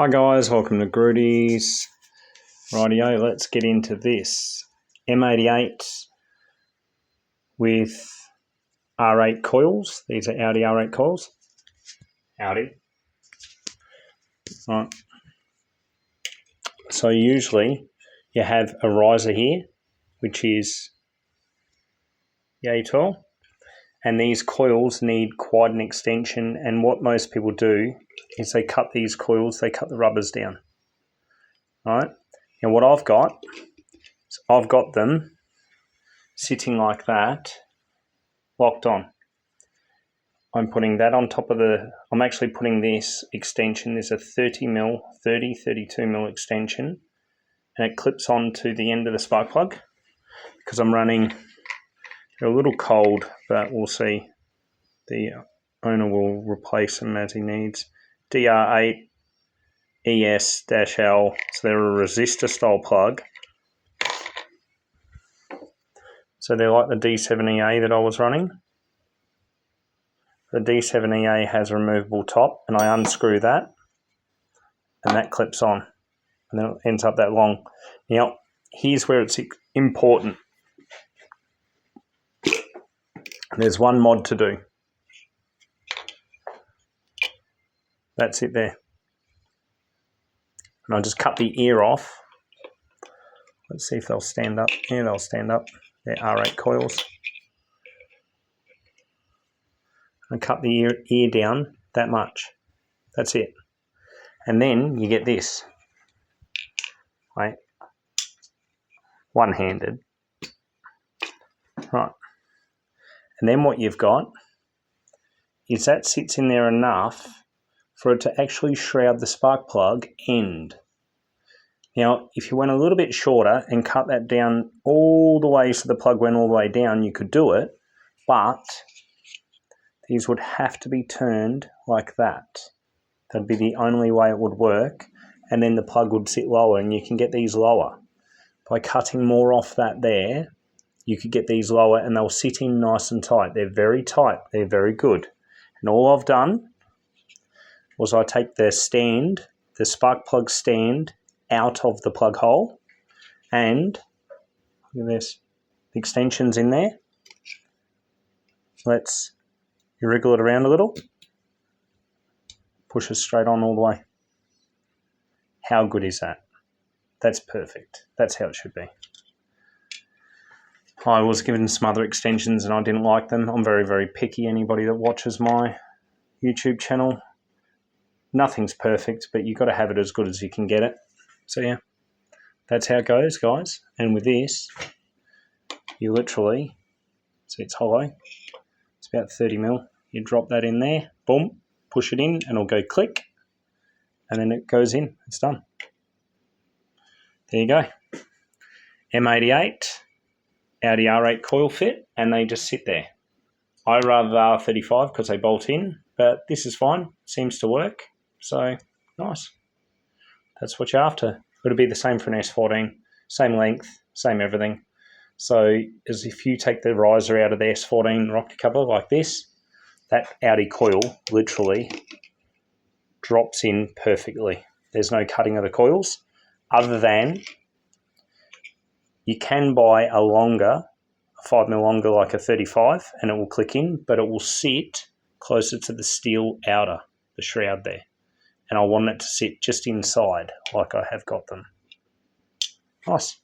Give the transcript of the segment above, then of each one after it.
Hi guys, welcome to Grudy's. Rightio, let's get into this. M88 with R8 coils. These are Audi R8 coils. Audi. Right. So usually you have a riser here, which is the A12. And these coils need quite an extension, and what most people do is they cut these coils, they cut the rubbers down. Right? And what I've got is I've got them sitting like that, locked on. I'm putting that on top of I'm actually putting this extension, there's a 32 mil extension, and it clips on to the end of the spark plug because I'm running, they're a little cold, but we'll see. The owner will replace them as he needs. DR8 ES-L, so they're a resistor style plug. So they're like the D7EA that I was running. The D7EA has a removable top, and I unscrew that, and that clips on, and then it ends up that long. Now, here's where it's important. There's one mod to do. That's it there. And I just cut the ear off. Let's see if they'll stand up. Yeah, they'll stand up. They're R8 coils. I cut the ear down that much. That's it. And then you get this. Right? One-handed. Right. And then what you've got is that sits in there enough for it to actually shroud the spark plug end. Now, if you went a little bit shorter and cut that down all the way so the plug went all the way down, you could do it, but these would have to be turned like that. That'd be the only way it would work, and then the plug would sit lower, and you can get these lower. By cutting more off that there, you could get these lower, and they'll sit in nice and tight. They're very tight. They're very good. And all I've done was I take the stand, the spark plug stand, out of the plug hole, and look at this, the extension's in there. Let's wriggle it around a little, push it straight on all the way. How good is that? That's perfect. That's how it should be. I was given some other extensions and I didn't like them. I'm very, very picky. Anybody that watches my YouTube channel, nothing's perfect, but you've got to have it as good as you can get it. So yeah, that's how it goes, guys. And with this, you literally, see it's hollow, it's about 30 mil. You drop that in there, boom, push it in, and it'll go click, and then it goes in. It's done. There you go. M88, Audi R8 coil fit, and they just sit there. I rather the R35 because they bolt in, but this is fine. Seems to work. So, nice. That's what you're after. It'll be the same for an S14. Same length, same everything. So, as if you take the riser out of the S14 rocker cover like this, that Audi coil literally drops in perfectly. There's no cutting of the coils, other than you can buy a longer, a 5 mil longer like a 35, and it will click in, but it will sit closer to the steel outer, the shroud there. And I want it to sit just inside like I have got them. Nice.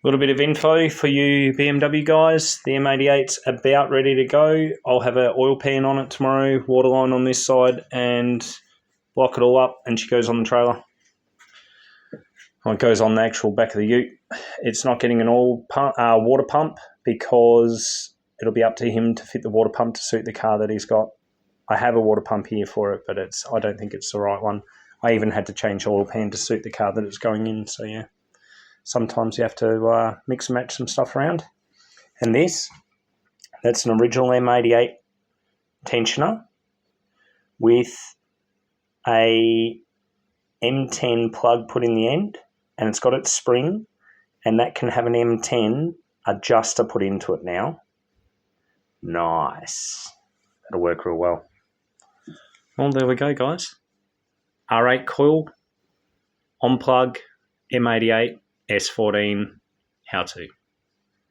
A little bit of info for you BMW guys. The M88's about ready to go. I'll have an oil pan on it tomorrow, water line on this side, and block it all up, and she goes on the trailer. Well, it goes on the actual back of the ute. It's not getting an water pump because it'll be up to him to fit the water pump to suit the car that he's got. I have a water pump here for it, but I don't think it's the right one. I even had to change the oil pan to suit the car that it's going in. So yeah, sometimes you have to mix and match some stuff around. And that's an original M88 tensioner with a M10 plug put in the end, and it's got its spring, and that can have an M10 adjuster put into it now. Nice. That'll work real well. Well, there we go, guys. R8 coil, on plug, M88, S14, how to.